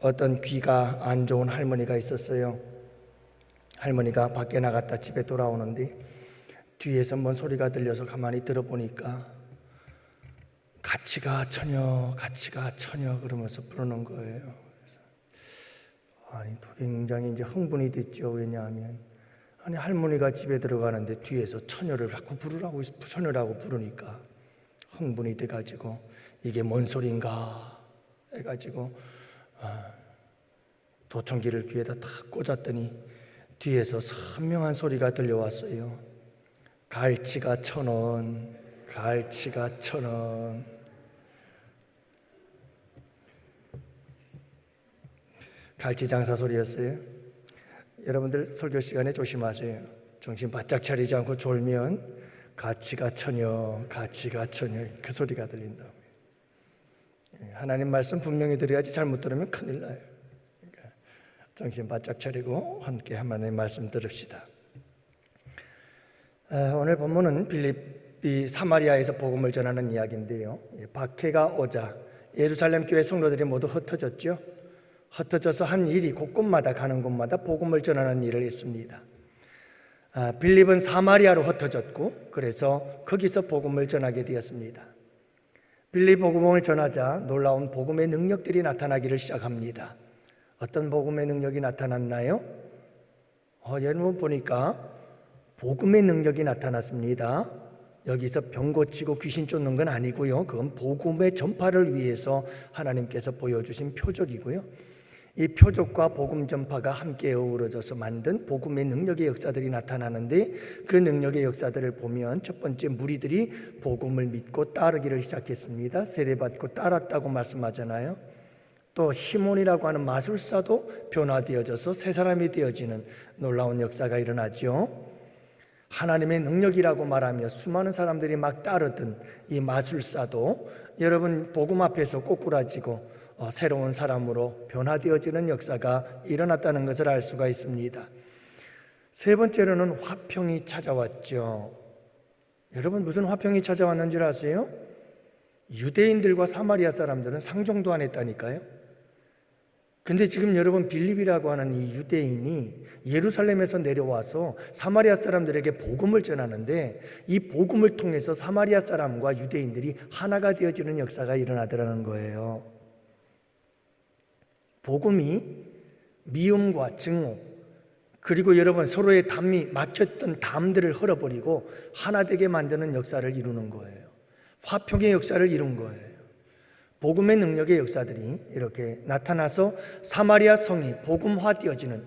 어떤 귀가 안 좋은 할머니가 있었어요. 할머니가 밖에 나갔다 집에 돌아오는데 뒤에서 뭔 소리가 들려서 가만히 들어보니까 같이 가 처녀, 같이 가 처녀 그러면서 부르는 거예요. 그래서 또 굉장히 이제 흥분이 됐죠. 왜냐하면 할머니가 집에 들어가는데 뒤에서 처녀를 자꾸 부르라고, 처녀라고 부르니까 흥분이 돼가지고 이게 뭔 소린가 해가지고 도청기를 귀에다 탁 꽂았더니 뒤에서 선명한 소리가 들려왔어요. 갈치가 1,000원, 갈치가 1,000원. 갈치 장사 소리였어요. 여러분들 설교 시간에 조심하세요. 정신 바짝 차리지 않고 졸면 가치가 처녀, 가치가 처녀 그 소리가 들린다고요. 하나님 말씀 분명히 드려야지 잘못 들으면 큰일 나요. 그러니까 정신 바짝 차리고 함께 하나님의 말씀 들읍시다. 오늘 본문은 빌립비 사마리아에서 복음을 전하는 이야기인데요. 박해가 오자 예루살렘 교회 성도들이 모두 흩어졌죠. 흩어져서 한 일이 곳곳마다 가는 곳마다 복음을 전하는 일을 했습니다. 빌립은 사마리아로 흩어졌고 그래서 거기서 복음을 전하게 되었습니다. 빌립 복음을 전하자 놀라운 복음의 능력들이 나타나기를 시작합니다. 어떤 복음의 능력이 나타났나요? 여러분 보니까 복음의 능력이 나타났습니다. 여기서 병 고치고 귀신 쫓는 건 아니고요. 그건 복음의 전파를 위해서 하나님께서 보여주신 표적이고요. 이 표적과 복음 전파가 함께 어우러져서 만든 복음의 능력의 역사들이 나타나는데 그 능력의 역사들을 보면 첫 번째 무리들이 복음을 믿고 따르기를 시작했습니다. 세례받고 따랐다고 말씀하잖아요. 또 시몬이라고 하는 마술사도 변화되어져서 새 사람이 되어지는 놀라운 역사가 일어났죠. 하나님의 능력이라고 말하며 수많은 사람들이 막 따르던 이 마술사도 여러분 복음 앞에서 꼬꾸라지고 새로운 사람으로 변화되어지는 역사가 일어났다는 것을 알 수가 있습니다. 세 번째로는 화평이 찾아왔죠. 여러분 무슨 화평이 찾아왔는 줄 아세요? 유대인들과 사마리아 사람들은 상종도 안 했다니까요. 근데 지금 여러분 빌립이라고 하는 이 유대인이 예루살렘에서 내려와서 사마리아 사람들에게 복음을 전하는데 이 복음을 통해서 사마리아 사람과 유대인들이 하나가 되어지는 역사가 일어나더라는 거예요. 복음이 미움과 증오 그리고 여러분 서로의 담이 막혔던 담들을 헐어버리고 하나 되게 만드는 역사를 이루는 거예요. 화평의 역사를 이룬 거예요. 복음의 능력의 역사들이 이렇게 나타나서 사마리아 성이 복음화되어지는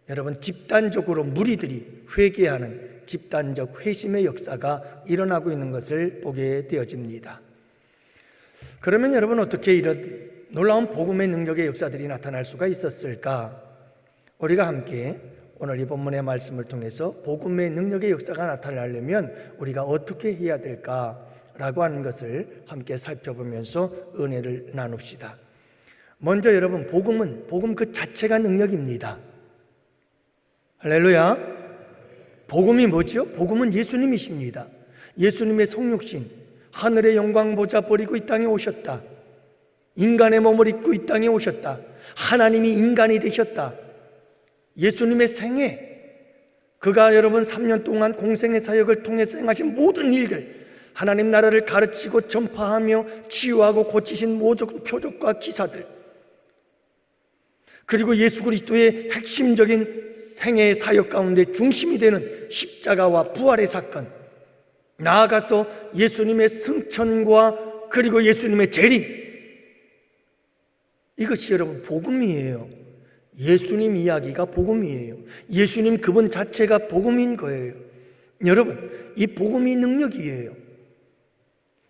여러분 집단적으로 무리들이 회개하는 집단적 회심의 역사가 일어나고 있는 것을 보게 되어집니다. 그러면 여러분 어떻게 이런 놀라운 복음의 능력의 역사들이 나타날 수가 있었을까? 우리가 함께 오늘 이 본문의 말씀을 통해서 복음의 능력의 역사가 나타나려면 우리가 어떻게 해야 될까라고 하는 것을 함께 살펴보면서 은혜를 나눕시다. 먼저 여러분 복음 그 자체가 능력입니다. 할렐루야. 복음이 뭐죠? 복음은 예수님이십니다. 예수님의 성육신 하늘의 영광 보좌 버리고 이 땅에 오셨다. 인간의 몸을 입고 이 땅에 오셨다. 하나님이 인간이 되셨다. 예수님의 생애, 그가 여러분 3년 동안 공생의 사역을 통해서 행하신 모든 일들, 하나님 나라를 가르치고 전파하며 치유하고 고치신 모든 표적과 기사들, 그리고 예수 그리스도의 핵심적인 생애의 사역 가운데 중심이 되는 십자가와 부활의 사건, 나아가서 예수님의 승천과 그리고 예수님의 재림, 이것이 여러분 복음이에요. 예수님 이야기가 복음이에요. 예수님 그분 자체가 복음인 거예요. 여러분 이 복음이 능력이에요.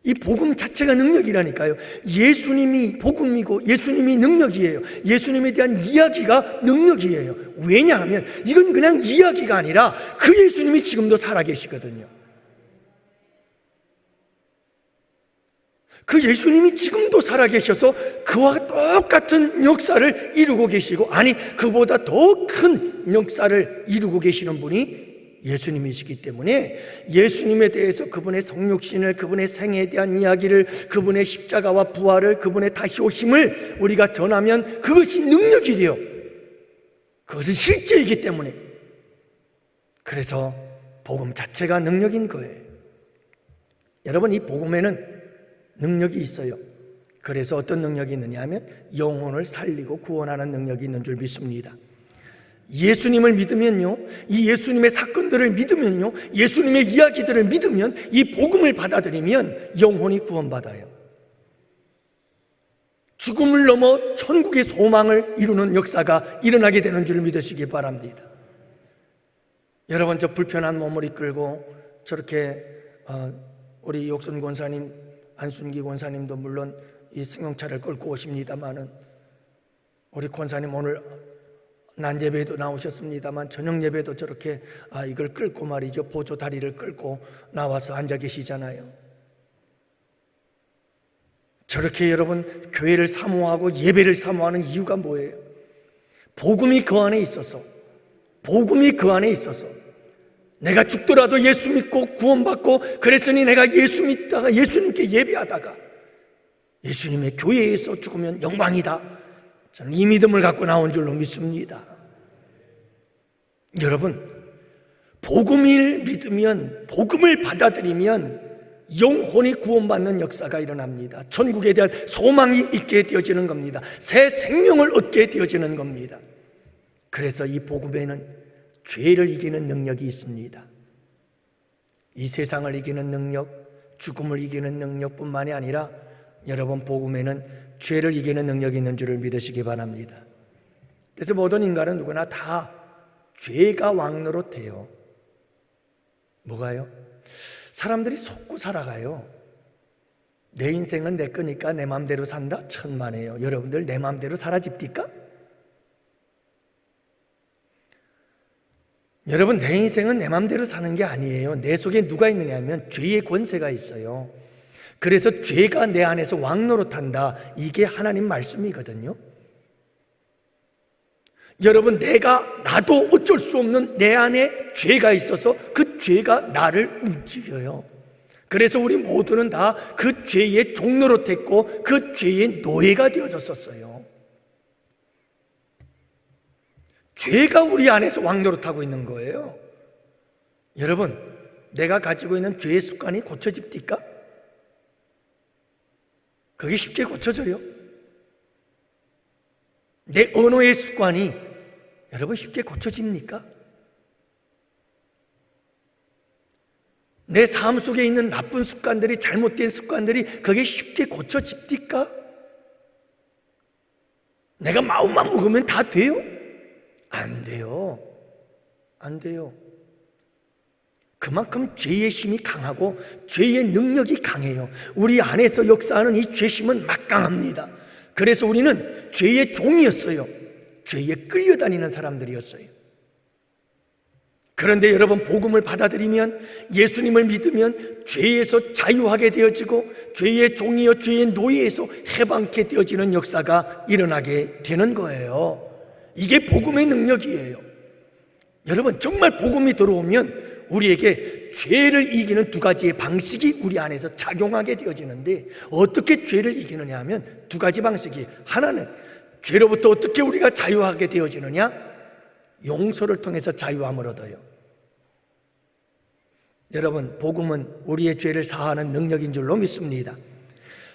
이 복음 자체가 능력이라니까요. 예수님이 복음이고 예수님이 능력이에요. 예수님에 대한 이야기가 능력이에요. 왜냐하면 이건 그냥 이야기가 아니라 그 예수님이 지금도 살아계시거든요. 그 예수님이 지금도 살아계셔서 그와 똑같은 역사를 이루고 계시고, 아니 그보다 더 큰 역사를 이루고 계시는 분이 예수님이시기 때문에 예수님에 대해서 그분의 성육신을, 그분의 생애에 대한 이야기를, 그분의 십자가와 부활을, 그분의 다시 오심을 우리가 전하면 그것이 능력이 돼요. 그것은 실제이기 때문에. 그래서 복음 자체가 능력인 거예요. 여러분, 이 복음에는 능력이 있어요. 그래서 어떤 능력이 있느냐 하면 영혼을 살리고 구원하는 능력이 있는 줄 믿습니다. 예수님을 믿으면요, 이 예수님의 사건들을 믿으면요, 예수님의 이야기들을 믿으면, 이 복음을 받아들이면 영혼이 구원받아요. 죽음을 넘어 천국의 소망을 이루는 역사가 일어나게 되는 줄 믿으시기 바랍니다. 여러분, 저 불편한 몸을 이끌고 저렇게 우리 욕순 권사님, 안순기 권사님도 물론 이 승용차를 끌고 오십니다마는, 우리 권사님 오늘 난 예배에도 나오셨습니다만 저녁 예배도 저렇게 이걸 끌고 말이죠, 보조 다리를 끌고 나와서 앉아 계시잖아요. 저렇게 여러분 교회를 사모하고 예배를 사모하는 이유가 뭐예요? 복음이 그 안에 있어서, 복음이 그 안에 있어서 내가 죽더라도 예수 믿고 구원받고, 그랬으니 내가 예수 믿다가 예수님께 예배하다가 예수님의 교회에서 죽으면 영광이다. 저는 이 믿음을 갖고 나온 줄로 믿습니다. 여러분, 복음을 믿으면, 복음을 받아들이면 영혼이 구원받는 역사가 일어납니다. 천국에 대한 소망이 있게 되어지는 겁니다. 새 생명을 얻게 되어지는 겁니다. 그래서 이 복음에는 죄를 이기는 능력이 있습니다. 이 세상을 이기는 능력, 죽음을 이기는 능력뿐만이 아니라 여러분, 복음에는 죄를 이기는 능력이 있는 줄을 믿으시기 바랍니다. 그래서 모든 인간은 누구나 다 죄가 왕노릇해요. 뭐가요? 사람들이 속고 살아가요. 내 인생은 내 거니까 내 마음대로 산다? 천만에요. 여러분들 내 마음대로 살아집니까? 여러분, 내 인생은 내 마음대로 사는 게 아니에요. 내 속에 누가 있느냐 하면 죄의 권세가 있어요. 그래서 죄가 내 안에서 왕노릇한다. 이게 하나님 말씀이거든요. 여러분, 나도 어쩔 수 없는 내 안에 죄가 있어서 그 죄가 나를 움직여요. 그래서 우리 모두는 다 그 죄의 종노릇했고 그 죄의 노예가 되어졌었어요. 죄가 우리 안에서 왕노릇하고 있는 거예요. 여러분, 내가 가지고 있는 죄의 습관이 고쳐집니까? 그게 쉽게 고쳐져요? 내 언어의 습관이 여러분 쉽게 고쳐집니까? 내 삶 속에 있는 나쁜 습관들이, 잘못된 습관들이 그게 쉽게 고쳐집니까? 내가 마음만 먹으면 다 돼요? 안 돼요. 안 돼요. 그만큼 죄의 힘이 강하고 죄의 능력이 강해요. 우리 안에서 역사하는 이 죄심은 막강합니다. 그래서 우리는 죄의 종이었어요. 죄에 끌려다니는 사람들이었어요. 그런데 여러분, 복음을 받아들이면, 예수님을 믿으면 죄에서 자유하게 되어지고 죄의 종이요 죄의 노예에서 해방케 되어지는 역사가 일어나게 되는 거예요. 이게 복음의 능력이에요. 여러분, 정말 복음이 들어오면 우리에게 죄를 이기는 두 가지의 방식이 우리 안에서 작용하게 되어지는데, 어떻게 죄를 이기느냐 하면 두 가지 방식이, 하나는 죄로부터 어떻게 우리가 자유하게 되어지느냐? 용서를 통해서 자유함을 얻어요. 여러분, 복음은 우리의 죄를 사하는 능력인 줄로 믿습니다.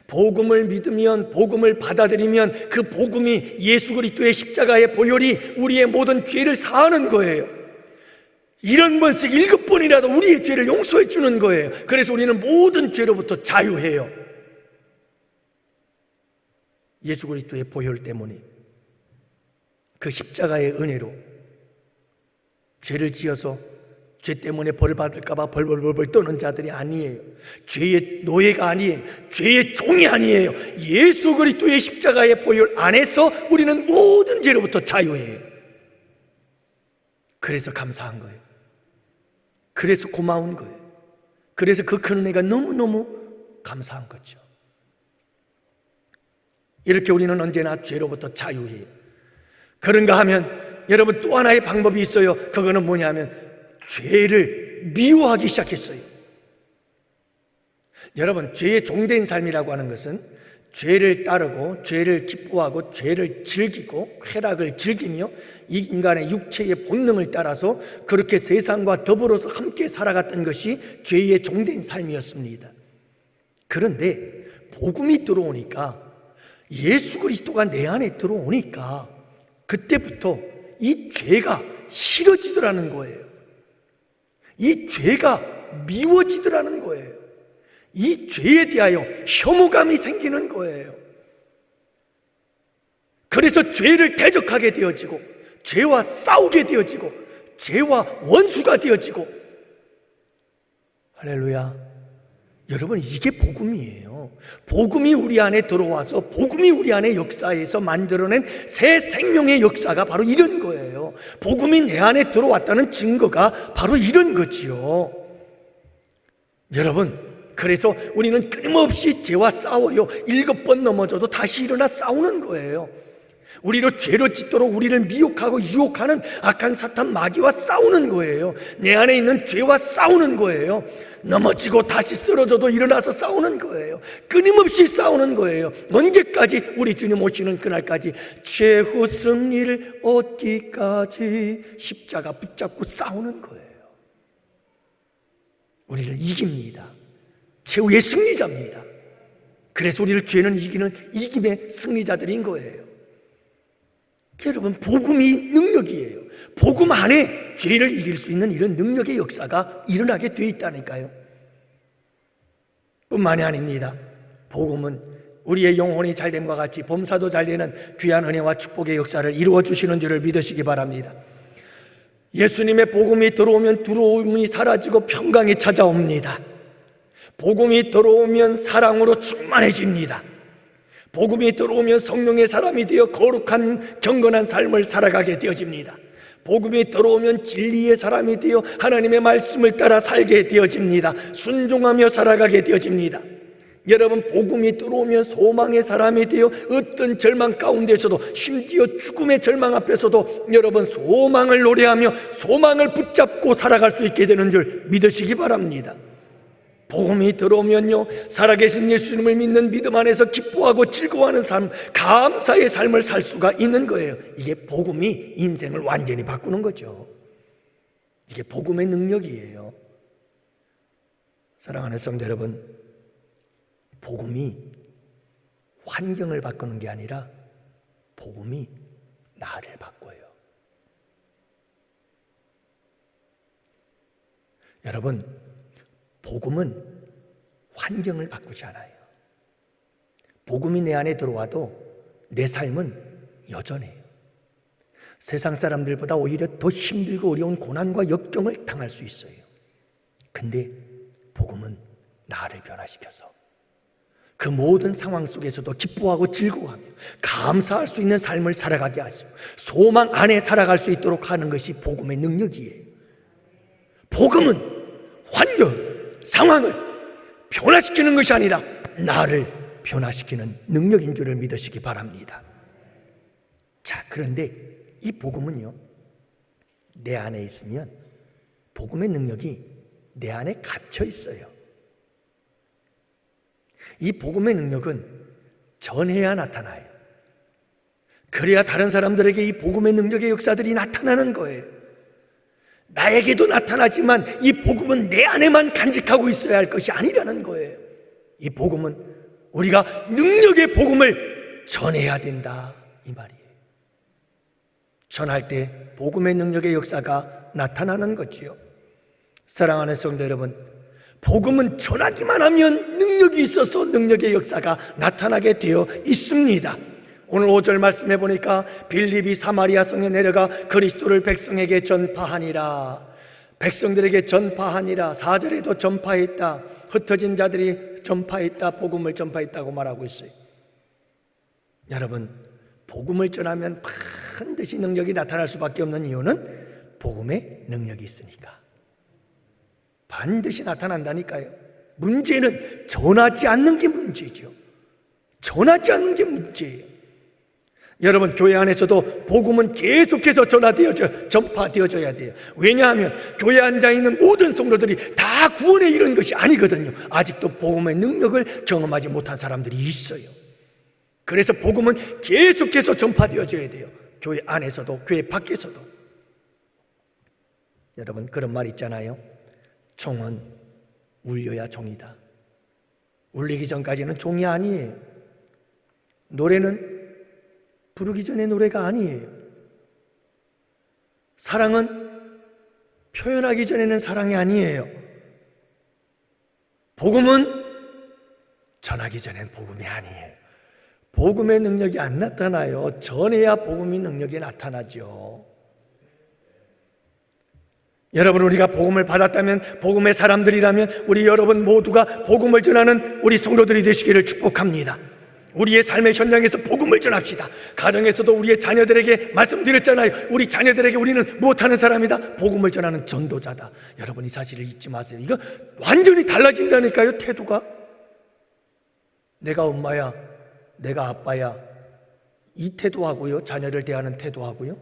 복음을 믿으면, 복음을 받아들이면 그 복음이, 예수 그리스도의 십자가의 보혈이 우리의 모든 죄를 사하는 거예요. 1번씩 7번이라도 우리의 죄를 용서해 주는 거예요. 그래서 우리는 모든 죄로부터 자유해요. 예수 그리스도의 보혈 때문에, 그 십자가의 은혜로 죄를 지어서 죄 때문에 벌 받을까 봐 벌벌벌 떠는 자들이 아니에요. 죄의 노예가 아니에요. 죄의 종이 아니에요. 예수 그리스도의 십자가의 보혈 안에서 우리는 모든 죄로부터 자유해요. 그래서 감사한 거예요. 그래서 고마운 거예요. 그래서 그 큰 은혜가 너무너무 감사한 거죠. 이렇게 우리는 언제나 죄로부터 자유해요. 그런가 하면 여러분, 또 하나의 방법이 있어요. 그거는 뭐냐면 죄를 미워하기 시작했어요. 여러분, 죄의 종된 삶이라고 하는 것은 죄를 따르고 죄를 기뻐하고 죄를 즐기고 쾌락을 즐기며 이 인간의 육체의 본능을 따라서 그렇게 세상과 더불어서 함께 살아갔던 것이 죄의 종된 삶이었습니다. 그런데 복음이 들어오니까, 예수 그리스도가 내 안에 들어오니까 그때부터 이 죄가 싫어지더라는 거예요. 이 죄가 미워지더라는 거예요. 이 죄에 대하여 혐오감이 생기는 거예요. 그래서 죄를 대적하게 되어지고, 죄와 싸우게 되어지고, 죄와 원수가 되어지고. 할렐루야. 여러분, 이게 복음이에요. 복음이 우리 안에 들어와서 복음이 우리 안에 역사에서 만들어낸 새 생명의 역사가 바로 이런 거예요. 복음이 내 안에 들어왔다는 증거가 바로 이런 거지요. 여러분, 그래서 우리는 끊임없이 죄와 싸워요. 7번 넘어져도 다시 일어나 싸우는 거예요. 우리로 죄로 짓도록 우리를 미혹하고 유혹하는 악한 사탄 마귀와 싸우는 거예요. 내 안에 있는 죄와 싸우는 거예요. 넘어지고 다시 쓰러져도 일어나서 싸우는 거예요. 끊임없이 싸우는 거예요. 언제까지? 우리 주님 오시는 그날까지, 최후 승리를 얻기까지 십자가 붙잡고 싸우는 거예요. 우리를 이깁니다. 최후의 승리자입니다. 그래서 우리를 죄는 이기는 이김의 승리자들인 거예요. 여러분, 복음이 능력이에요. 복음 안에 죄를 이길 수 있는 이런 능력의 역사가 일어나게 되어 있다니까요. 뿐만이 아닙니다. 복음은 우리의 영혼이 잘됨과 같이 범사도 잘되는 귀한 은혜와 축복의 역사를 이루어 주시는 줄을 믿으시기 바랍니다. 예수님의 복음이 들어오면 두려움이 사라지고 평강이 찾아옵니다. 복음이 들어오면 사랑으로 충만해집니다. 복음이 들어오면 성령의 사람이 되어 거룩한 경건한 삶을 살아가게 되어집니다. 복음이 들어오면 진리의 사람이 되어 하나님의 말씀을 따라 살게 되어집니다. 순종하며 살아가게 되어집니다. 여러분, 복음이 들어오면 소망의 사람이 되어 어떤 절망 가운데서도, 심지어 죽음의 절망 앞에서도 여러분 소망을 노래하며 소망을 붙잡고 살아갈 수 있게 되는 줄 믿으시기 바랍니다. 복음이 들어오면요, 살아계신 예수님을 믿는 믿음 안에서 기뻐하고 즐거워하는 삶, 감사의 삶을 살 수가 있는 거예요. 이게 복음이 인생을 완전히 바꾸는 거죠. 이게 복음의 능력이에요. 사랑하는 성도 여러분, 복음이 환경을 바꾸는 게 아니라 복음이 나를 바꿔요. 여러분, 복음은 환경을 바꾸지 않아요. 복음이 내 안에 들어와도 내 삶은 여전해요. 세상 사람들보다 오히려 더 힘들고 어려운 고난과 역경을 당할 수 있어요. 근데 복음은 나를 변화시켜서 그 모든 상황 속에서도 기뻐하고 즐거워하며 감사할 수 있는 삶을 살아가게 하시고 소망 안에 살아갈 수 있도록 하는 것이 복음의 능력이에요. 복음은 환경, 상황을 변화시키는 것이 아니라 나를 변화시키는 능력인 줄을 믿으시기 바랍니다. 자, 그런데 이 복음은요, 내 안에 있으면 복음의 능력이 내 안에 갇혀 있어요. 이 복음의 능력은 전해야 나타나요. 그래야 다른 사람들에게 이 복음의 능력의 역사들이 나타나는 거예요. 나에게도 나타나지만 이 복음은 내 안에만 간직하고 있어야 할 것이 아니라는 거예요. 이 복음은 우리가 능력의 복음을 전해야 된다, 이 말이에요. 전할 때 복음의 능력의 역사가 나타나는 거지요. 사랑하는 성도 여러분, 복음은 전하기만 하면 능력이 있어서 능력의 역사가 나타나게 되어 있습니다. 오늘 5절 말씀해 보니까 빌립이 사마리아 성에 내려가 그리스도를 백성에게 전파하니라. 백성들에게 전파하니라. 4절에도 전파했다. 흩어진 자들이 전파했다. 복음을 전파했다고 말하고 있어요. 여러분, 복음을 전하면 반드시 능력이 나타날 수밖에 없는 이유는 복음의 능력이 있으니까. 반드시 나타난다니까요. 문제는 전하지 않는 게 문제죠. 전하지 않는 게 문제예요. 여러분, 교회 안에서도 복음은 계속해서 전파되어져야 돼요. 왜냐하면 교회 앉아있는 모든 성도들이 다 구원에 이른 것이 아니거든요. 아직도 복음의 능력을 경험하지 못한 사람들이 있어요. 그래서 복음은 계속해서 전파되어져야 돼요. 교회 안에서도 교회 밖에서도. 여러분, 그런 말 있잖아요. 종은 울려야 종이다. 울리기 전까지는 종이 아니에요. 노래는 부르기 전에 노래가 아니에요. 사랑은 표현하기 전에는 사랑이 아니에요. 복음은 전하기 전엔 복음이 아니에요. 복음의 능력이 안 나타나요. 전해야 복음의 능력이 나타나죠. 여러분, 우리가 복음을 받았다면, 복음의 사람들이라면 우리 여러분 모두가 복음을 전하는 우리 성도들이 되시기를 축복합니다. 우리의 삶의 현장에서 복음을 전합시다. 가정에서도 우리의 자녀들에게 말씀드렸잖아요. 우리 자녀들에게 우리는 무엇하는 사람이다? 복음을 전하는 전도자다. 여러분, 이 사실을 잊지 마세요. 이거 완전히 달라진다니까요. 태도가. 내가 엄마야, 내가 아빠야, 이 태도하고요, 자녀를 대하는 태도하고요,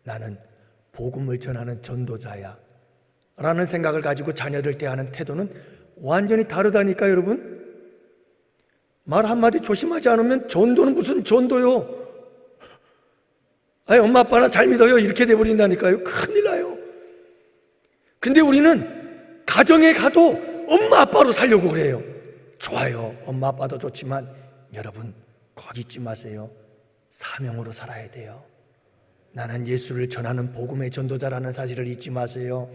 나는 복음을 전하는 전도자야 라는 생각을 가지고 자녀를 대하는 태도는 완전히 다르다니까. 여러분, 말 한마디 조심하지 않으면 전도는 무슨 전도요? 아니, 엄마 아빠나 잘 믿어요 이렇게 돼버린다니까요. 큰일 나요. 근데 우리는 가정에 가도 엄마 아빠로 살려고 그래요. 좋아요, 엄마 아빠도 좋지만 여러분, 거기 잊지 마세요. 사명으로 살아야 돼요. 나는 예수를 전하는 복음의 전도자라는 사실을 잊지 마세요.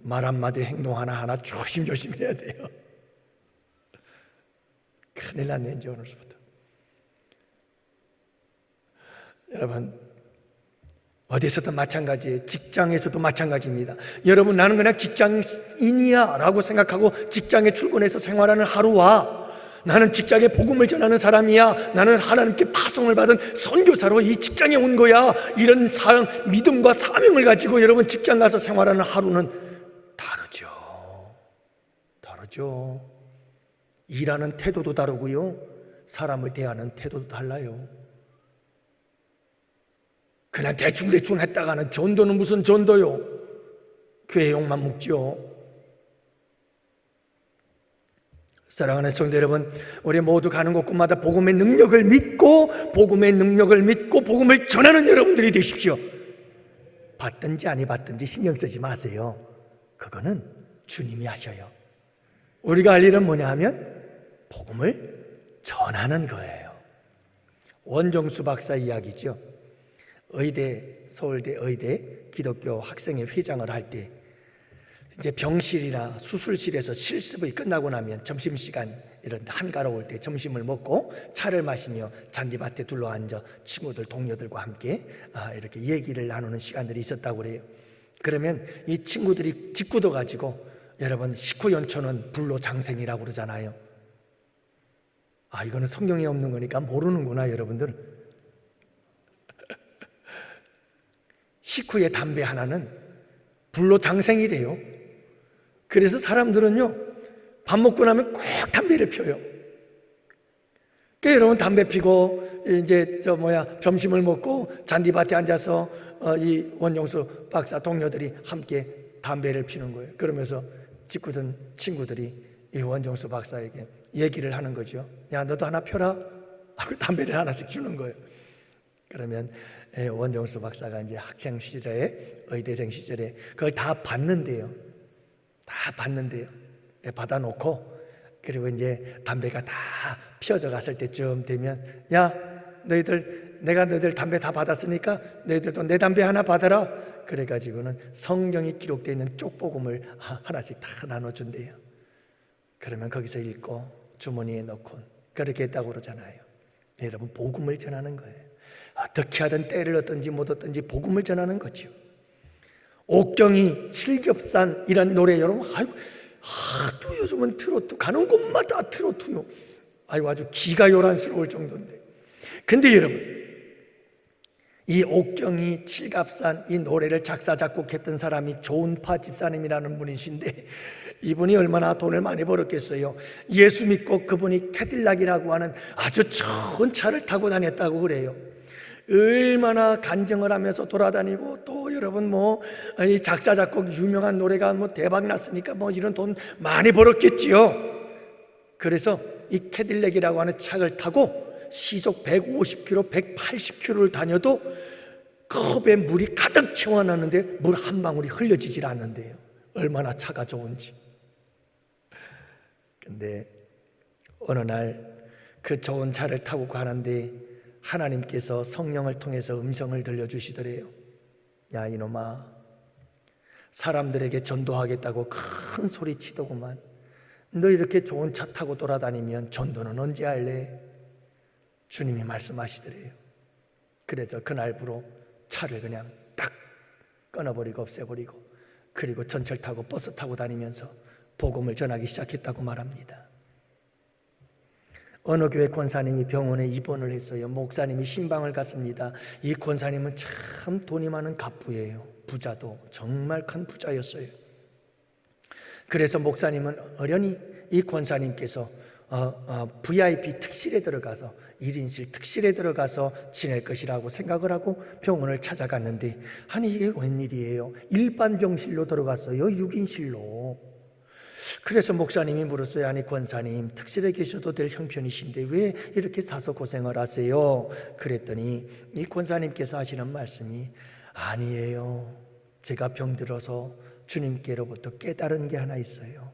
말 한마디 행동 하나하나 조심조심 해야 돼요. 큰일 났네, 이제 오늘부터. 여러분, 어디서든 마찬가지예요. 직장에서도 마찬가지입니다. 여러분, 나는 그냥 직장인이야 라고 생각하고 직장에 출근해서 생활하는 하루와, 나는 직장에 복음을 전하는 사람이야, 나는 하나님께 파송을 받은 선교사로 이 직장에 온 거야, 이런 믿음과 사명을 가지고 여러분 직장 가서 생활하는 하루는 다르죠. 일하는 태도도 다르고요, 사람을 대하는 태도도 달라요. 그냥 대충 했다가는 전도는 무슨 전도요? 교회 욕만 묵죠. 사랑하는 성도 여러분, 우리 모두 가는 곳곳마다 복음의 능력을 믿고 복음을 전하는 여러분들이 되십시오. 받든지 아니 받든지 신경 쓰지 마세요. 그거는 주님이 하셔요. 우리가 할 일은 뭐냐 하면 복음을 전하는 거예요. 원정수 박사 이야기죠. 서울대 의대 기독교 학생회 회장을 할 때 이제 병실이나 수술실에서 실습이 끝나고 나면 점심시간 이런 한가로울 때 점심을 먹고 차를 마시며 잔디밭에 둘러앉아 친구들, 동료들과 함께 이렇게 얘기를 나누는 시간들이 있었다고 그래요. 그러면 이 친구들이 직구도 가지고, 여러분, 식후연초는 불로장생이라고 그러잖아요. 이거는 성경에 없는 거니까 모르는구나, 여러분들. 식후에 담배 하나는 불로장생이래요. 그래서 사람들은요, 밥 먹고 나면 꼭 담배를 펴요. 그러니까 여러분, 담배 피고 이제 점심을 먹고 잔디밭에 앉아서 이 원정수 박사 동료들이 함께 담배를 피는 거예요. 그러면서 직구던 친구들이 이 원정수 박사에게 얘기를 하는 거죠. 야, 너도 하나 펴라 하고 담배를 하나씩 주는 거예요. 그러면 원정수 박사가 이제 학생 시절에, 의대생 시절에 그걸 다 봤는데요. 받아놓고, 그리고 이제 담배가 다 피어져 갔을 때쯤 되면, 야, 내가 너희들 담배 다 받았으니까 너희들도 내 담배 하나 받아라. 그래가지고는 성경이 기록되어 있는 쪽복음을 하나씩 다 나눠준대요. 그러면 거기서 읽고 주머니에 넣고 그렇게 했다고 그러잖아요. 여러분, 복음을 전하는 거예요. 어떻게 하든 때를 얻든지 못 얻든지 복음을 전하는 거죠. 옥경이 칠겹산 이란 노래, 여러분, 하도 요즘은 트로트, 가는 곳마다 트로트요. 아주 기가 요란스러울 정도인데. 근데 여러분, 이 옥경이 칠갑산 이 노래를 작사 작곡했던 사람이 조은파 집사님이라는 분이신데, 이분이 얼마나 돈을 많이 벌었겠어요. 예수 믿고 그분이 캐딜락이라고 하는 아주 좋은 차를 타고 다녔다고 그래요. 얼마나 간증을 하면서 돌아다니고, 또 여러분 이 작사 작곡 유명한 노래가 대박 났으니까 이런 돈 많이 벌었겠지요. 그래서 이 캐딜렉이라고 하는 차를 타고 시속 150km, 180km를 다녀도 컵에 물이 가득 채워놨는데 물 한 방울이 흘려지질 않는데요. 얼마나 차가 좋은지. 근데 어느 날 그 좋은 차를 타고 가는데 하나님께서 성령을 통해서 음성을 들려주시더래요. 야, 이놈아, 사람들에게 전도하겠다고 큰 소리 치더구만. 너 이렇게 좋은 차 타고 돌아다니면 전도는 언제 할래? 주님이 말씀하시더래요. 그래서 그날부로 차를 그냥 딱 끊어버리고 없애버리고, 그리고 전철 타고 버스 타고 다니면서 복음을 전하기 시작했다고 말합니다. 어느 교회 권사님이 병원에 입원을 했어요. 목사님이 신방을 갔습니다. 이 권사님은 참 돈이 많은 갑부예요. 부자도 정말 큰 부자였어요. 그래서 목사님은 어련히 이 권사님께서 VIP 특실에 들어가서, 1인실 특실에 들어가서 지낼 것이라고 생각을 하고 병원을 찾아갔는데, 아니 이게 웬일이에요? 일반 병실로 들어갔어요. 6인실로. 그래서 목사님이 물었어요. 아니 권사님, 특실에 계셔도 될 형편이신데 왜 이렇게 사서 고생을 하세요? 그랬더니 이 권사님께서 하시는 말씀이, 아니에요, 제가 병들어서 주님께로부터 깨달은 게 하나 있어요.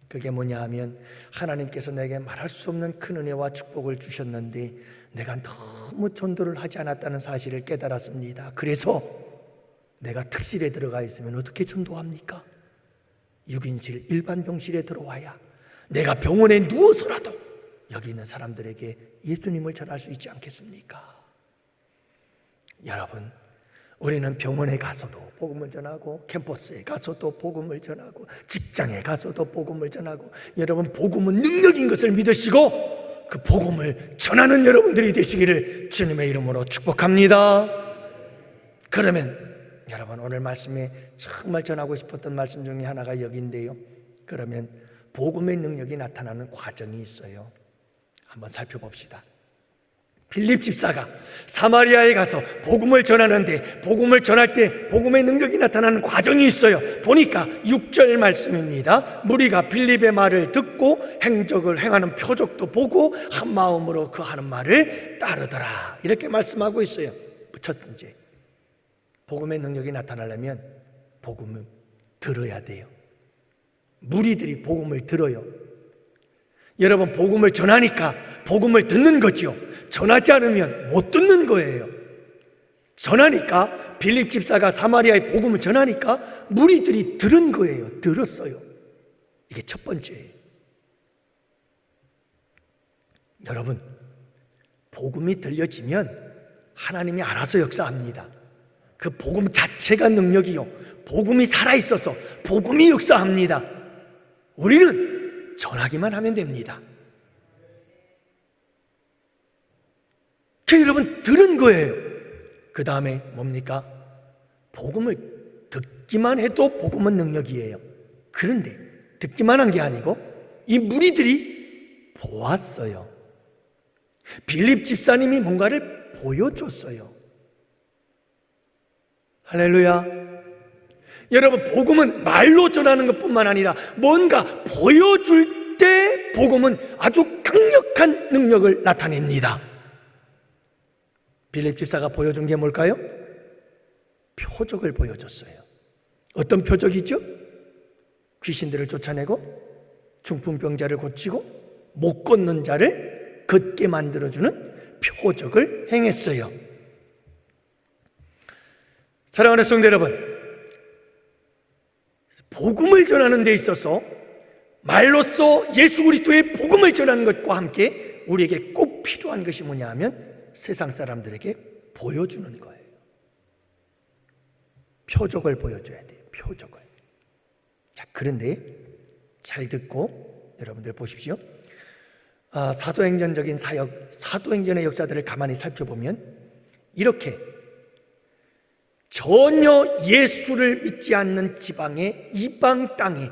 그게 뭐냐 하면, 하나님께서 내게 말할 수 없는 큰 은혜와 축복을 주셨는데 내가 너무 전도를 하지 않았다는 사실을 깨달았습니다. 그래서 내가 특실에 들어가 있으면 어떻게 전도합니까? 6인실 일반 병실에 들어와야 내가 병원에 누워서라도 여기 있는 사람들에게 예수님을 전할 수 있지 않겠습니까? 여러분, 우리는 병원에 가서도 복음을 전하고, 캠퍼스에 가서도 복음을 전하고, 직장에 가서도 복음을 전하고, 여러분 복음은 능력인 것을 믿으시고 그 복음을 전하는 여러분들이 되시기를 주님의 이름으로 축복합니다. 그러면 여러분, 오늘 말씀에 정말 전하고 싶었던 말씀 중에 하나가 여기인데요. 그러면 복음의 능력이 나타나는 과정이 있어요. 한번 살펴봅시다. 빌립 집사가 사마리아에 가서 복음을 전하는데, 복음을 전할 때 복음의 능력이 나타나는 과정이 있어요. 보니까 6절 말씀입니다. 무리가 빌립의 말을 듣고 행적을 행하는 표적도 보고 한 마음으로 그 하는 말을 따르더라, 이렇게 말씀하고 있어요. 첫 번째, 복음의 능력이 나타나려면 복음을 들어야 돼요. 무리들이 복음을 들어요. 여러분, 복음을 전하니까 복음을 듣는 거죠. 전하지 않으면 못 듣는 거예요. 전하니까, 빌립 집사가 사마리아의 복음을 전하니까 무리들이 들은 거예요. 들었어요. 이게 첫 번째예요. 여러분, 복음이 들려지면 하나님이 알아서 역사합니다. 그 복음 자체가 능력이요, 복음이 살아있어서 복음이 역사합니다. 우리는 전하기만 하면 됩니다. 여러분, 들은 거예요. 그 다음에 뭡니까? 복음을 듣기만 해도 복음은 능력이에요. 그런데 듣기만 한 게 아니고 이 무리들이 보았어요. 빌립 집사님이 뭔가를 보여줬어요. 할렐루야. 여러분, 복음은 말로 전하는 것뿐만 아니라 뭔가 보여줄 때 복음은 아주 강력한 능력을 나타냅니다. 빌립 집사가 보여준 게 뭘까요? 표적을 보여줬어요. 어떤 표적이죠? 귀신들을 쫓아내고, 중풍병자를 고치고, 못 걷는 자를 걷게 만들어주는 표적을 행했어요. 사랑하는 성도 여러분, 복음을 전하는 데 있어서 말로써 예수 그리스도의 복음을 전하는 것과 함께 우리에게 꼭 필요한 것이 뭐냐 하면 세상 사람들에게 보여주는 거예요. 표적을 보여줘야 돼요. 표적을. 자, 그런데 잘 듣고 여러분들 보십시오. 사도행전적인 사역, 사도행전의 역사들을 가만히 살펴보면 이렇게 전혀 예수를 믿지 않는 지방의 이방 땅에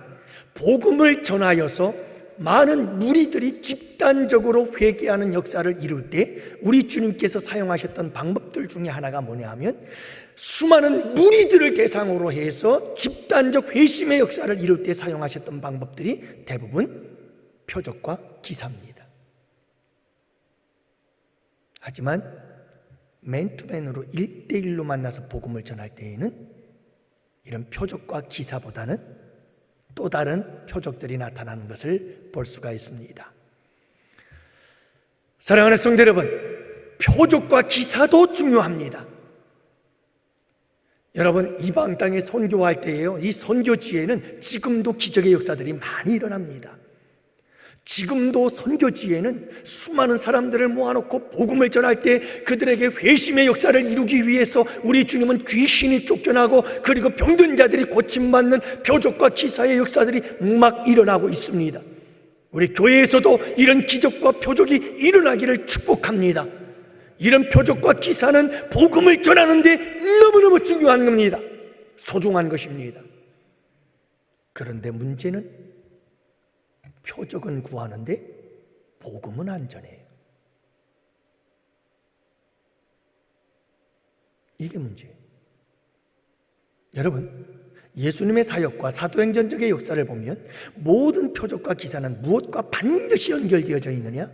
복음을 전하여서 많은 무리들이 집단적으로 회개하는 역사를 이룰 때 우리 주님께서 사용하셨던 방법들 중에 하나가 뭐냐 하면 수많은 무리들을 대상으로 해서 집단적 회심의 역사를 이룰 때 사용하셨던 방법들이 대부분 표적과 기사입니다. 하지만 맨투맨으로 1대1로 만나서 복음을 전할 때에는 이런 표적과 기사보다는 또 다른 표적들이 나타나는 것을 볼 수가 있습니다. 사랑하는 성도 여러분, 표적과 기사도 중요합니다. 여러분, 이방 땅에 선교할 때에요, 이 선교지에는 지금도 기적의 역사들이 많이 일어납니다. 지금도 선교지에는 수많은 사람들을 모아놓고 복음을 전할 때 그들에게 회심의 역사를 이루기 위해서 우리 주님은 귀신이 쫓겨나고 그리고 병든 자들이 고침받는 표적과 기사의 역사들이 막 일어나고 있습니다. 우리 교회에서도 이런 기적과 표적이 일어나기를 축복합니다. 이런 표적과 기사는 복음을 전하는 데 너무너무 중요한 겁니다. 소중한 것입니다. 그런데 문제는 표적은 구하는데 복음은 안전해요. 이게 문제예요. 여러분, 예수님의 사역과 사도행전적의 역사를 보면 모든 표적과 기사는 무엇과 반드시 연결되어져 있느냐?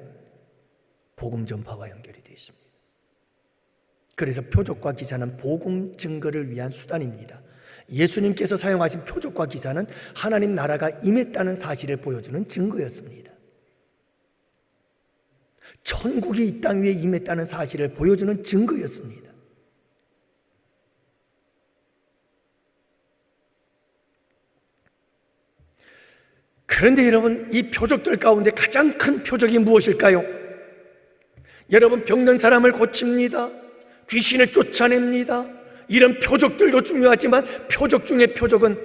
복음 전파와 연결이 되어 있습니다. 그래서 표적과 기사는 복음 증거를 위한 수단입니다. 예수님께서 사용하신 표적과 기사는 하나님 나라가 임했다는 사실을 보여주는 증거였습니다. 천국이 이 땅 위에 임했다는 사실을 보여주는 증거였습니다. 그런데 여러분, 이 표적들 가운데 가장 큰 표적이 무엇일까요? 여러분, 병든 사람을 고칩니다. 귀신을 쫓아냅니다. 이런 표적들도 중요하지만 표적 중에 표적은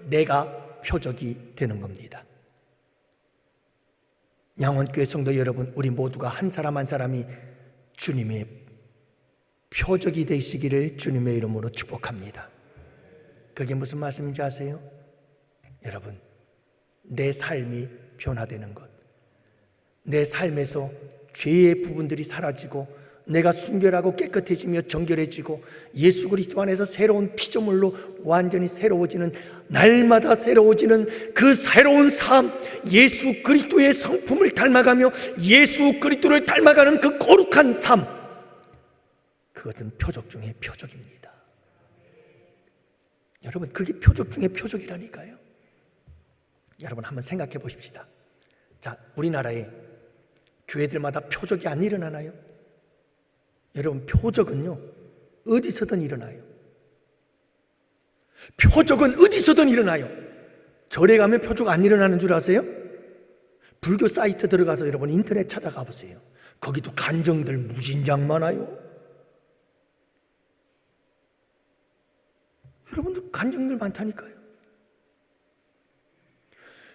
내가 표적이 되는 겁니다. 양원교회 성도 여러분, 우리 모두가 한 사람 한 사람이 주님의 표적이 되시기를 주님의 이름으로 축복합니다. 그게 무슨 말씀인지 아세요? 여러분, 내 삶이 변화되는 것, 내 삶에서 죄의 부분들이 사라지고 내가 순결하고 깨끗해지며 정결해지고 예수 그리스도 안에서 새로운 피조물로 완전히 새로워지는, 날마다 새로워지는 그 새로운 삶, 예수 그리스도의 성품을 닮아가며 예수 그리스도를 닮아가는 그 거룩한 삶, 그것은 표적 중에 표적입니다. 여러분, 그게 표적 중에 표적이라니까요. 여러분, 한번 생각해 보십시다. 자, 우리나라에 교회들마다 표적이 안 일어나나요? 여러분, 표적은요, 어디서든 일어나요. 표적은 어디서든 일어나요. 절에 가면 표적 안 일어나는 줄 아세요? 불교 사이트 들어가서 여러분 인터넷 찾아가 보세요. 거기도 간정들 무진장 많아요. 여러분들 간정들 많다니까요.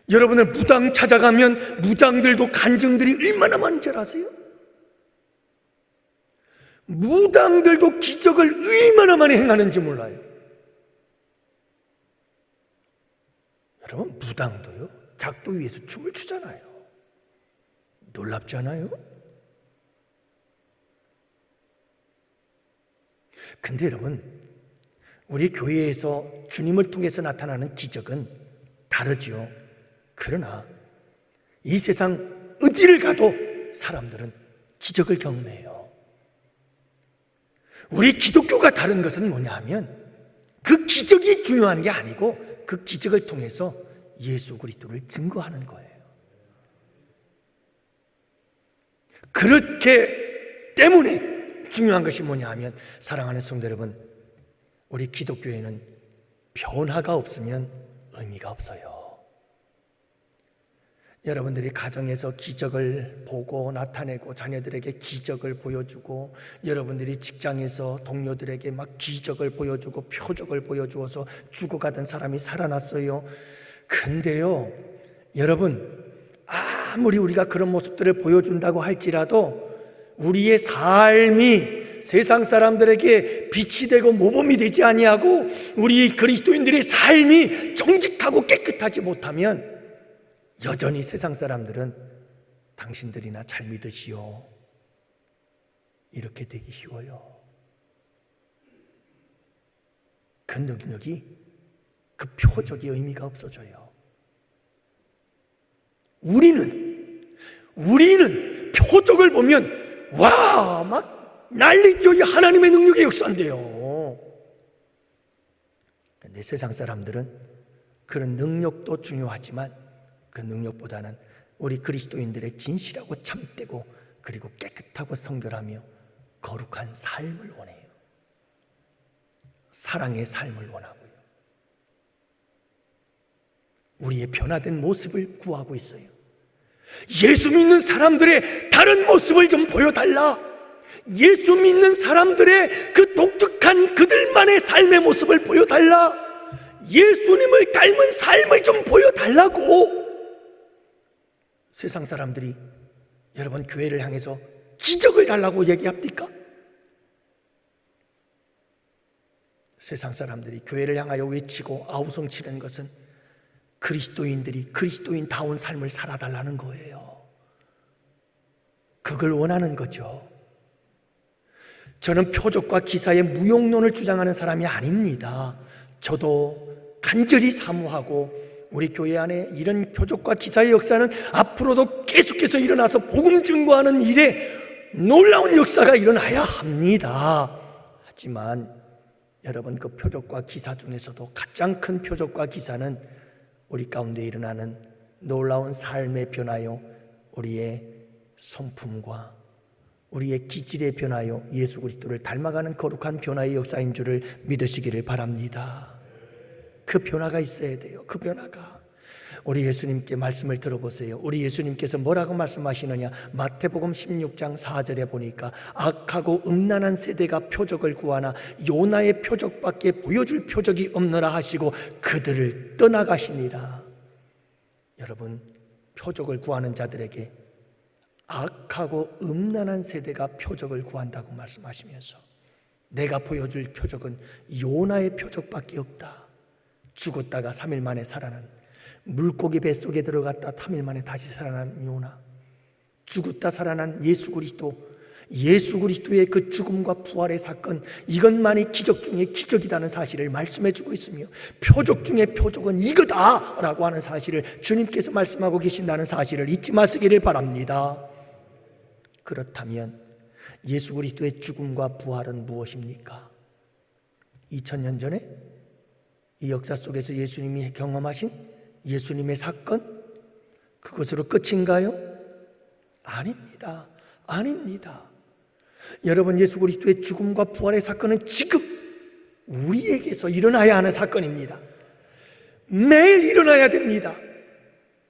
여러분들 무당 찾아가면 무당들도 간정들이 얼마나 많은 줄 아세요? 무당들도 기적을 얼마나 많이 행하는지 몰라요. 여러분, 무당도요, 작두 위에서 춤을 추잖아요. 놀랍지 않아요? 근데 여러분, 우리 교회에서 주님을 통해서 나타나는 기적은 다르지요. 그러나 이 세상 어디를 가도 사람들은 기적을 경험해요. 우리 기독교가 다른 것은 뭐냐 하면 그 기적이 중요한 게 아니고 그 기적을 통해서 예수 그리스도를 증거하는 거예요. 그렇기 때문에 중요한 것이 뭐냐 하면, 사랑하는 성도 여러분, 우리 기독교에는 변화가 없으면 의미가 없어요. 여러분들이 가정에서 기적을 보고 나타내고 자녀들에게 기적을 보여주고, 여러분들이 직장에서 동료들에게 막 기적을 보여주고 표적을 보여주어서 죽어가던 사람이 살아났어요. 근데요, 여러분, 아무리 우리가 그런 모습들을 보여준다고 할지라도 우리의 삶이 세상 사람들에게 빛이 되고 모범이 되지 아니하고 우리 그리스도인들의 삶이 정직하고 깨끗하지 못하면 여전히 세상 사람들은 당신들이나 잘 믿으시오, 이렇게 되기 쉬워요. 그 능력이, 그 표적이 의미가 없어져요. 우리는 표적을 보면 와, 막 난리죠. 하나님의 능력의 역사인데요. 근데 세상 사람들은 그런 능력도 중요하지만 그 능력보다는 우리 그리스도인들의 진실하고 참되고 그리고 깨끗하고 성결하며 거룩한 삶을 원해요. 사랑의 삶을 원하고요. 우리의 변화된 모습을 구하고 있어요. 예수 믿는 사람들의 다른 모습을 좀 보여달라. 예수 믿는 사람들의 그 독특한 그들만의 삶의 모습을 보여달라. 예수님을 닮은 삶을 좀 보여달라고. 세상 사람들이 여러분 교회를 향해서 기적을 달라고 얘기합니까? 세상 사람들이 교회를 향하여 외치고 아우성 치는 것은 그리스도인들이 그리스도인다운 삶을 살아달라는 거예요. 그걸 원하는 거죠. 저는 표적과 기사의 무용론을 주장하는 사람이 아닙니다. 저도 간절히 사모하고 우리 교회 안에 이런 표적과 기사의 역사는 앞으로도 계속해서 일어나서 복음 증거하는 일에 놀라운 역사가 일어나야 합니다. 하지만 여러분, 그 표적과 기사 중에서도 가장 큰 표적과 기사는 우리 가운데 일어나는 놀라운 삶의 변화요, 우리의 성품과 우리의 기질의 변화요, 예수 그리스도를 닮아가는 거룩한 변화의 역사인 줄을 믿으시기를 바랍니다. 그 변화가 있어야 돼요. 그 변화가. 우리 예수님께 말씀을 들어보세요. 우리 예수님께서 뭐라고 말씀하시느냐? 마태복음 16장 4절에 보니까 악하고 음란한 세대가 표적을 구하나 요나의 표적밖에 보여줄 표적이 없느라 하시고 그들을 떠나가시니라. 여러분, 표적을 구하는 자들에게 악하고 음란한 세대가 표적을 구한다고 말씀하시면서 내가 보여줄 표적은 요나의 표적밖에 없다. 죽었다가 3일 만에 살아난, 물고기 뱃속에 들어갔다 3일 만에 다시 살아난 요나, 죽었다 살아난 예수 그리스도의 그 죽음과 부활의 사건, 이것만이 기적 중에 기적이라는 사실을 말씀해 주고 있으며 표적 중에 표적은 이거다라고 하는 사실을 주님께서 말씀하고 계신다는 사실을 잊지 마시기를 바랍니다. 그렇다면 예수 그리스도의 죽음과 부활은 무엇입니까? 2000년 전에 이 역사 속에서 예수님이 경험하신 예수님의 사건, 그것으로 끝인가요? 아닙니다. 아닙니다. 여러분, 예수 그리스도의 죽음과 부활의 사건은 지금 우리에게서 일어나야 하는 사건입니다. 매일 일어나야 됩니다.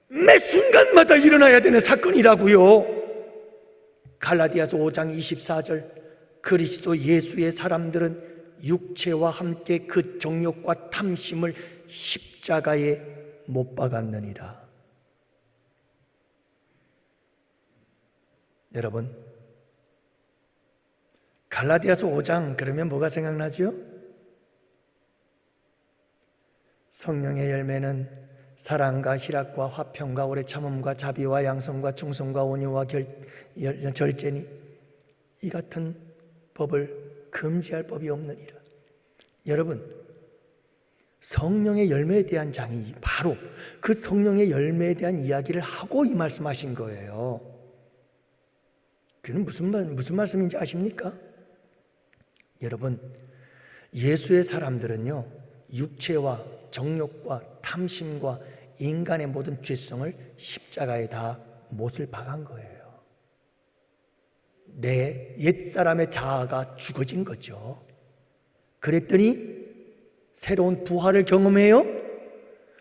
매 순간마다 일어나야 되는 사건이라고요. 갈라디아서 5장 24절, 그리스도 예수의 사람들은 육체와 함께 그 정욕과 탐심을 십자가에 못 박았느니라. 여러분, 갈라디아서 5장 그러면 뭐가 생각나죠? 성령의 열매는 사랑과 희락과 화평과 오래 참음과 자비와 양성과 충성과 온유와 절제니 이 같은 법을 금지할 법이 없느니라. 여러분, 성령의 열매에 대한 장이 바로 그 성령의 열매에 대한 이야기를 하고 이 말씀하신 거예요. 그는 무슨 말씀인지 아십니까? 여러분, 예수의 사람들은요, 육체와 정욕과 탐심과 인간의 모든 죄성을 십자가에 다 못을 박은 거예요. 내 옛사람의 자아가 죽어진 거죠. 그랬더니 새로운 부활을 경험해요.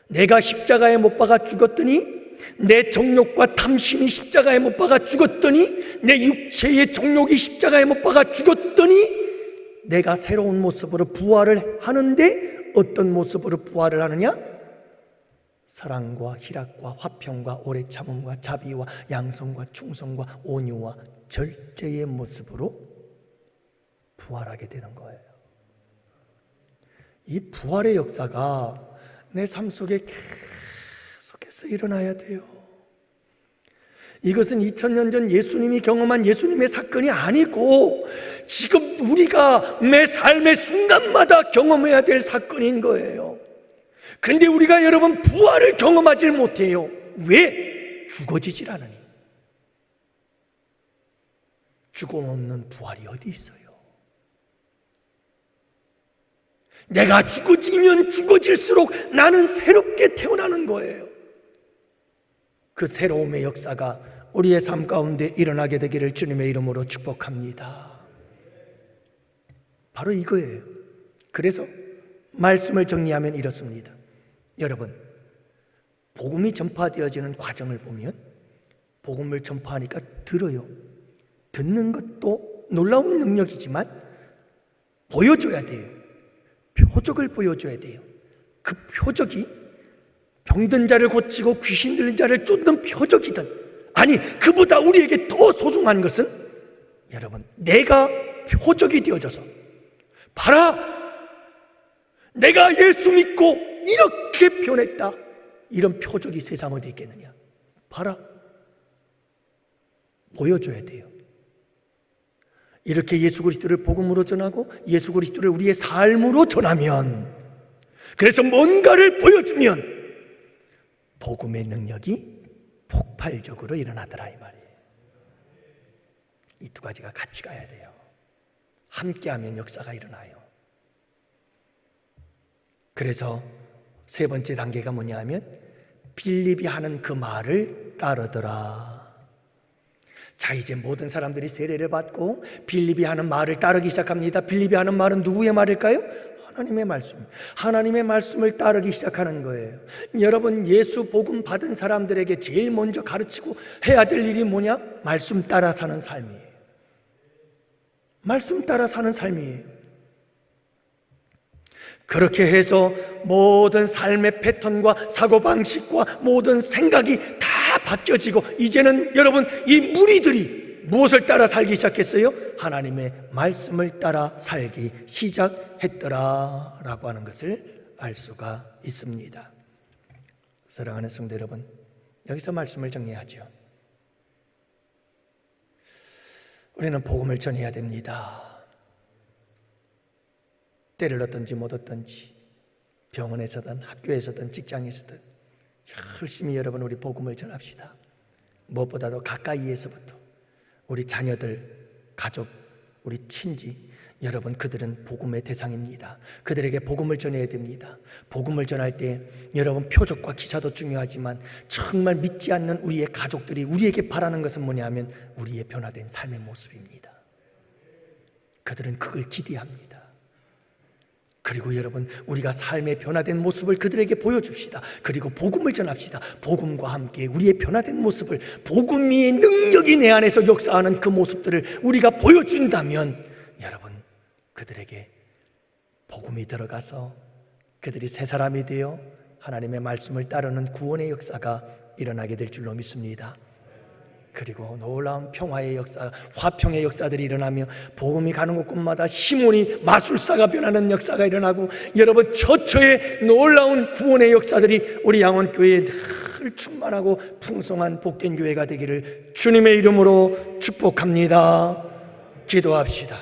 내가 십자가에 못 박아 죽었더니, 내 정욕과 탐심이 십자가에 못 박아 죽었더니, 내 육체의 정욕이 십자가에 못 박아 죽었더니 내가 새로운 모습으로 부활을 하는데, 어떤 모습으로 부활을 하느냐? 사랑과 희락과 화평과 오래 참음과 자비와 양성과 충성과 온유와 절제의 모습으로 부활하게 되는 거예요. 이 부활의 역사가 내 삶 속에 계속해서 일어나야 돼요. 이것은 2000년 전 예수님이 경험한 예수님의 사건이 아니고 지금 우리가 매 삶의 순간마다 경험해야 될 사건인 거예요. 근데 우리가 여러분 부활을 경험하지 못해요. 왜? 죽어지질 않으니. 죽음 없는 부활이 어디 있어요? 내가 죽어지면 죽어질수록 나는 새롭게 태어나는 거예요. 그 새로움의 역사가 우리의 삶 가운데 일어나게 되기를 주님의 이름으로 축복합니다. 바로 이거예요. 그래서 말씀을 정리하면 이렇습니다. 여러분, 복음이 전파되어지는 과정을 보면 복음을 전파하니까 들어요. 듣는 것도 놀라운 능력이지만 보여줘야 돼요. 표적을 보여줘야 돼요. 그 표적이 병든 자를 고치고 귀신 들린 자를 쫓는 표적이든, 아니 그보다 우리에게 더 소중한 것은 여러분, 내가 표적이 되어져서 봐라, 내가 예수 믿고 이렇게 변했다, 이런 표적이 세상 어디 있겠느냐. 봐라, 보여줘야 돼요. 이렇게 예수 그리스도를 복음으로 전하고 예수 그리스도를 우리의 삶으로 전하면, 그래서 뭔가를 보여주면 복음의 능력이 폭발적으로 일어나더라, 이 말이에요. 이 두 가지가 같이 가야 돼요. 함께하면 역사가 일어나요. 그래서 세 번째 단계가 뭐냐 하면 빌립이 하는 그 말을 따르더라. 자, 이제 모든 사람들이 세례를 받고 빌립이 하는 말을 따르기 시작합니다. 빌립이 하는 말은 누구의 말일까요? 하나님의 말씀. 하나님의 말씀을 따르기 시작하는 거예요. 여러분, 예수 복음 받은 사람들에게 제일 먼저 가르치고 해야 될 일이 뭐냐? 말씀 따라 사는 삶이에요. 말씀 따라 사는 삶이에요. 그렇게 해서 모든 삶의 패턴과 사고방식과 모든 생각이 다 바뀌어지고, 이제는 여러분, 이 무리들이 무엇을 따라 살기 시작했어요? 하나님의 말씀을 따라 살기 시작했더라 라고 하는 것을 알 수가 있습니다. 사랑하는 성도 여러분, 여기서 말씀을 정리하죠. 우리는 복음을 전해야 됩니다. 때를 얻든지 못 얻든지, 병원에서든 학교에서든 직장에서든 열심히 여러분 우리 복음을 전합시다. 무엇보다도 가까이에서부터 우리 자녀들, 가족, 우리 친지, 여러분 그들은 복음의 대상입니다. 그들에게 복음을 전해야 됩니다. 복음을 전할 때 여러분 표적과 기사도 중요하지만 정말 믿지 않는 우리의 가족들이 우리에게 바라는 것은 뭐냐 하면 우리의 변화된 삶의 모습입니다. 그들은 그걸 기대합니다. 그리고 여러분, 우리가 삶의 변화된 모습을 그들에게 보여줍시다. 그리고 복음을 전합시다. 복음과 함께 우리의 변화된 모습을, 복음의 능력이 내 안에서 역사하는 그 모습들을 우리가 보여준다면 여러분, 그들에게 복음이 들어가서 그들이 새 사람이 되어 하나님의 말씀을 따르는 구원의 역사가 일어나게 될 줄로 믿습니다. 그리고 놀라운 평화의 역사, 화평의 역사들이 일어나며 복음이 가는 곳곳마다 시몬이 마술사가 변하는 역사가 일어나고, 여러분 처처의 놀라운 구원의 역사들이 우리 양원교회에 늘 충만하고 풍성한 복된 교회가 되기를 주님의 이름으로 축복합니다. 기도합시다.